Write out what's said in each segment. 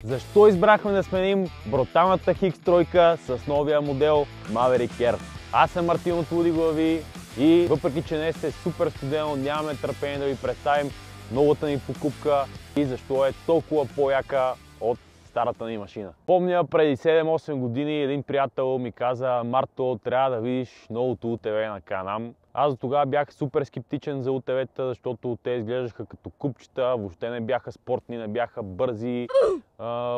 Защо избрахме да сменим бруталната Хикс тройка с новия модел Maverick Air? Аз съм Мартин от Луди глави и въпреки че днес е супер студено, нямаме търпение да ви представим новата ни покупка и защо е толкова по-яка от старата ни машина. Помня преди 7-8 години един приятел ми каза: Марто, трябва да видиш новото УТВ на Can-Am. Аз до тогава бях супер скептичен за УТВ-та, защото те изглеждаха като купчета, въобще не бяха спортни, не бяха бързи,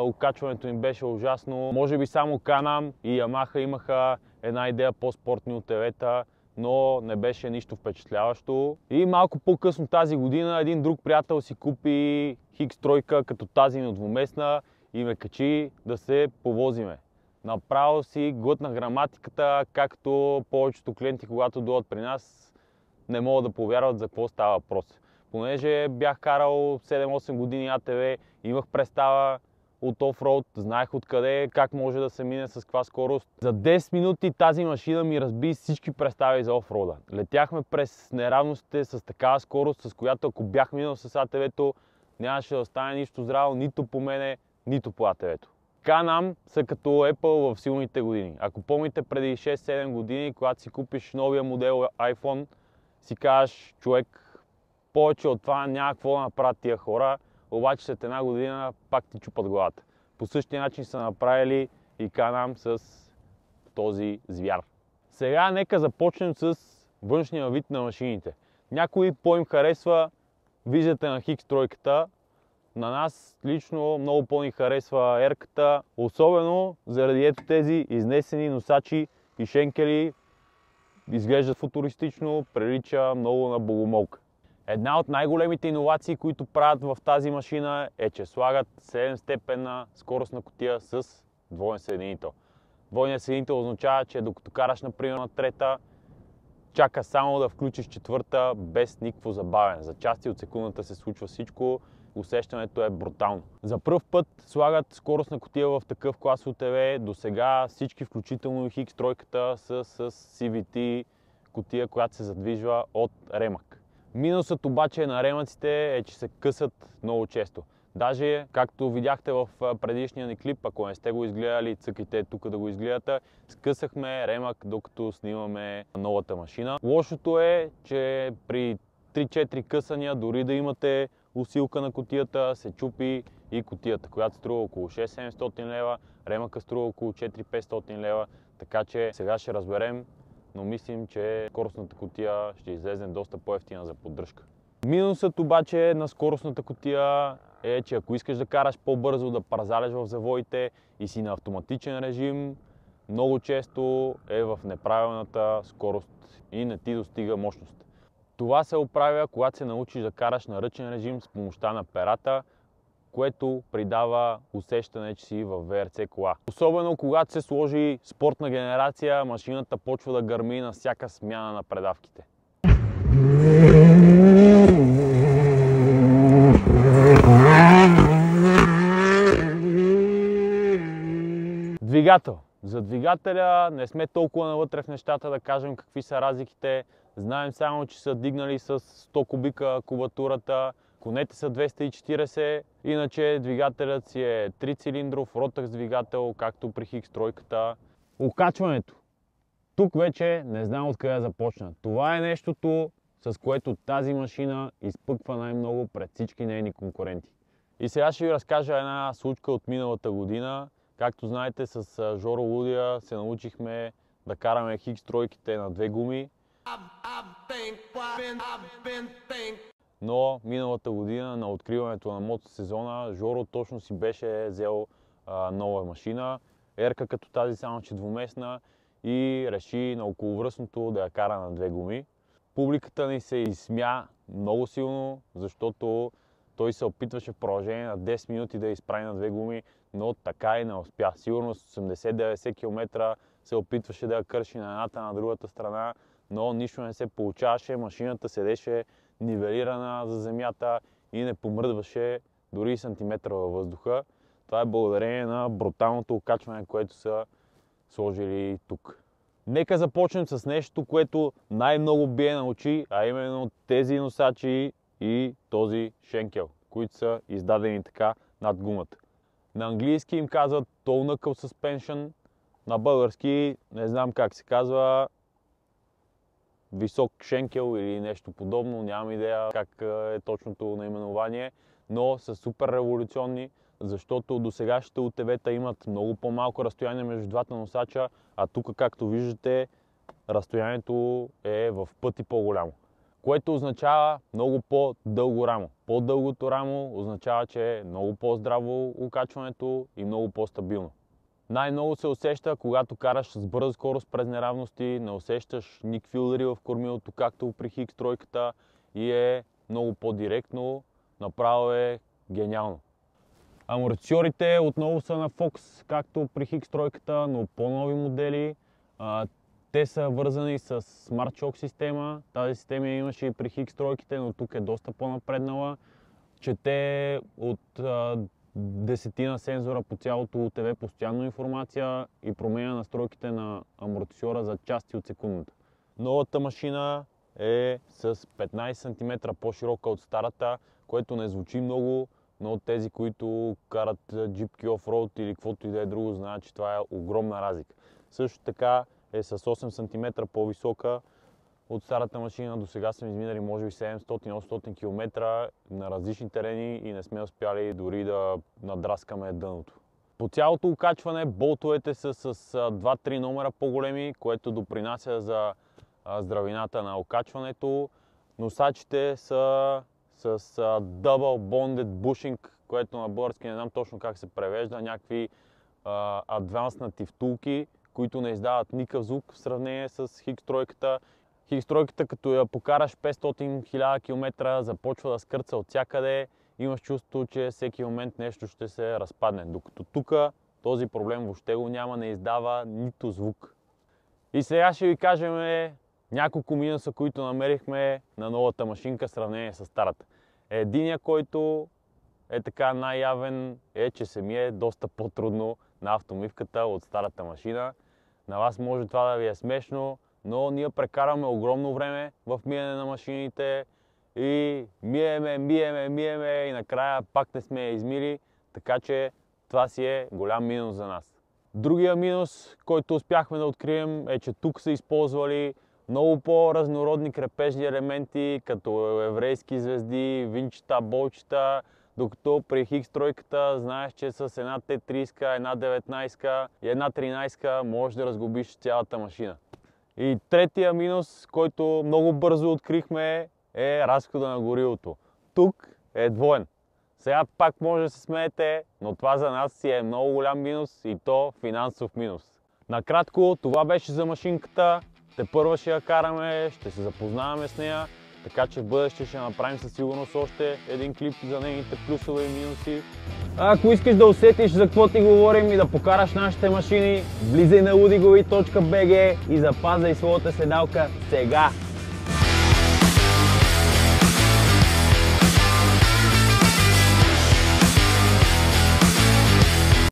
окачването им беше ужасно. Може би само Can-Am и Yamaha имаха една идея по-спортни УТВ-та, но не беше нищо впечатляващо. И малко по-късно тази година един друг приятел си купи Хикс тройка като тази, но двуместна, и ме качи да се повозиме. Направо си глътнах граматиката, както повечето клиенти, когато дойдат при нас, не могат да повярват за какво става въпрос. Понеже бях карал 7-8 години АТВ, имах представа от офроуд, знаех откъде, как може да се мине, с каква скорост. За 10 минути тази машина ми разби всички представи за офроуда. Летяхме през неравностите с такава скорост, с която ако бях минал с АТВ-то, нямаше да стане нищо здраво, нито по мене, нито по АТВ-то. Can-Am са като Apple в силните години. Ако помните преди 6-7 години, когато си купиш новия модел iPhone, си кажеш: човек, повече от това няма какво да направят тия хора, обаче след една година пак ти чупат главата. По същия начин са направили и Can-Am с този звяр. Сега нека започнем с външния вид на машините. Някои по-им харесва визията на Хикс тройката. На нас лично много по-ни харесва ерката, особено заради ето тези изнесени носачи и шенкели. Изглеждат футуристично, прилича много на богомолка. Една от най-големите иновации, които правят в тази машина, е, че слагат 7-степенна скоростна кутия с двоен съединител. Двойният съединител означава, че докато караш например на трета, чака само да включиш четвърта без никакво забавяне. За части от секундата се случва всичко. Усещането е брутално. За пръв път слагат скоростна кутия в такъв клас УТВ. До сега всички, включително и Хикс тройката, са с CVT кутия, която се задвижва от ремък. Минусът обаче на ремъците е, че се късат много често. Даже, както видяхте в предишния ни клип, ако не сте го изгледали, цъкайте тук да го изгледате, скъсахме ремък, докато снимаме новата машина. Лошото е, че при 3-4 късания, дори да имате усилка на кутията, се чупи и кутията, която струва около 600-700 лева, ремъка струва около 400-500 лева, така че сега ще разберем, но мислим, че скоростната кутия ще излезе доста по-евтина за поддръжка. Минусът обаче на скоростната кутия е, че ако искаш да караш по-бързо, да парзаляш в завоите и си на автоматичен режим, много често е в неправилната скорост и не ти достига мощност. Това се оправя, когато се научиш да караш на ръчен режим с помощта на перата, което придава усещане, че си в ВРЦ кола. Особено когато се сложи спортна генерация, машината почва да гърми на всяка смяна на предавките. Двигател. За двигателя не сме толкова навътре в нещата да кажем какви са разликите. Знаем само, че са дигнали с 100 кубика кубатурата, конете са 240, иначе двигателят си е 3-цилиндров Rotax двигател, както при Хикс тройката. Окачването. Тук вече не знам откъде да започна. Това е нещото, с което тази машина изпъква най-много пред всички нейни конкуренти. И сега ще ви разкажа една случка от миналата година. Както знаете, с Жоро Лудия се научихме да караме Хикс тройките на две гуми. Но миналата година на откриването на мотосезона Жоро точно си беше взел нова машина, ерка като тази, само че двуместна, и реши на околовръстното да я кара на две гуми. Публиката ни се изсмя много силно, защото той се опитваше в продължение на 10 минути да я изправи на две гуми, но така и не успя. Сигурно с 80-90 км се опитваше да я кърши на едната, на другата страна, но нищо не се получаваше. Машината седеше нивелирана за земята и не помръдваше дори сантиметра във въздуха. Това е благодарение на бруталното окачване, което са сложили тук. Нека започнем с нещо, което най-много бие на очи, а именно тези носачи и този шенкел, които са издадени така над гумата. На английски им казват Tone Knuckle Suspension, на български не знам как се казва, висок шенкел или нещо подобно, нямам идея как е точното наименование, но са супер революционни, защото досегашните УТВ-та имат много по-малко разстояние между двата носача, а тук, както виждате, разстоянието е в пъти по-голямо, което означава много по-дълго рамо. По-дългото рамо означава, че е много по-здраво окачването и много по-стабилно. Най-много се усеща, когато караш с бърза скорост през неравности, не усещаш никакви удари в кормилото, както при Хикс тройката, и е много по-директно, направо е гениално. Амортисьорите отново са на Fox, както при Хикс тройката, но по-нови модели. Те са вързани с Smart Shock система. Тази система имаше и при Хикс тройките, но тук е доста по-напреднала. Чете от десетина сензора по цялото УТВ постоянно информация и променя настройките на амортисьора за части от секундата. Новата машина е с 15 см по-широка от старата, което не звучи много, но от тези, които карат джипки офроуд или каквото и да е друго, знаят, че това е огромна разлика. Също така е с 8 см по-висока от старата машина. До сега сме изминали може би 700-800 км на различни терени и не сме успяли дори да надраскаме дъното. По цялото окачване болтовете са с 2-3 номера по-големи, което допринася за здравината на окачването. Носачите са с Double Bonded Bushing, което на български не знам точно как се превежда, някакви адванснати втулки, които не издават никакъв звук в сравнение с Хикс тройката. Хикс тройката, като я покараш 500-1000 км, започва да скърца от всякъде, имаш чувство, че всеки момент нещо ще се разпадне. Докато тук този проблем въобще го няма, не издава нито звук. И сега ще ви кажем няколко минуса, които намерихме на новата машинка в сравнение с старата. Единият, който е така най-явен, е, че се мие доста по-трудно на автомивката от старата машина. На вас може това да ви е смешно, но ние прекарваме огромно време в миене на машините и миеме и накрая пак не сме я измили, така че това си е голям минус за нас. Другия минус, който успяхме да открием, е, че тук са използвали много по-разнородни крепежни елементи, като еврейски звезди, винчета, болчета, докато при Хикс тройката знаеш, че с една Т30, една 19 и една 13 можеш да разглобиш цялата машина. И третия минус, който много бързо открихме, е разхода на горивото. Тук е двоен. Сега пак може да се смеете, но това за нас си е много голям минус и то финансов минус. Накратко, това беше за машинката. Тепърва ще я караме, ще се запознаваме с нея, така че в бъдеще ще направим със сигурност още един клип за нейните плюсове и минуси. Ако искаш да усетиш за какво ти говорим и да покараш нашите машини, влизай на ludigovi.bg и запазвай своята седалка сега!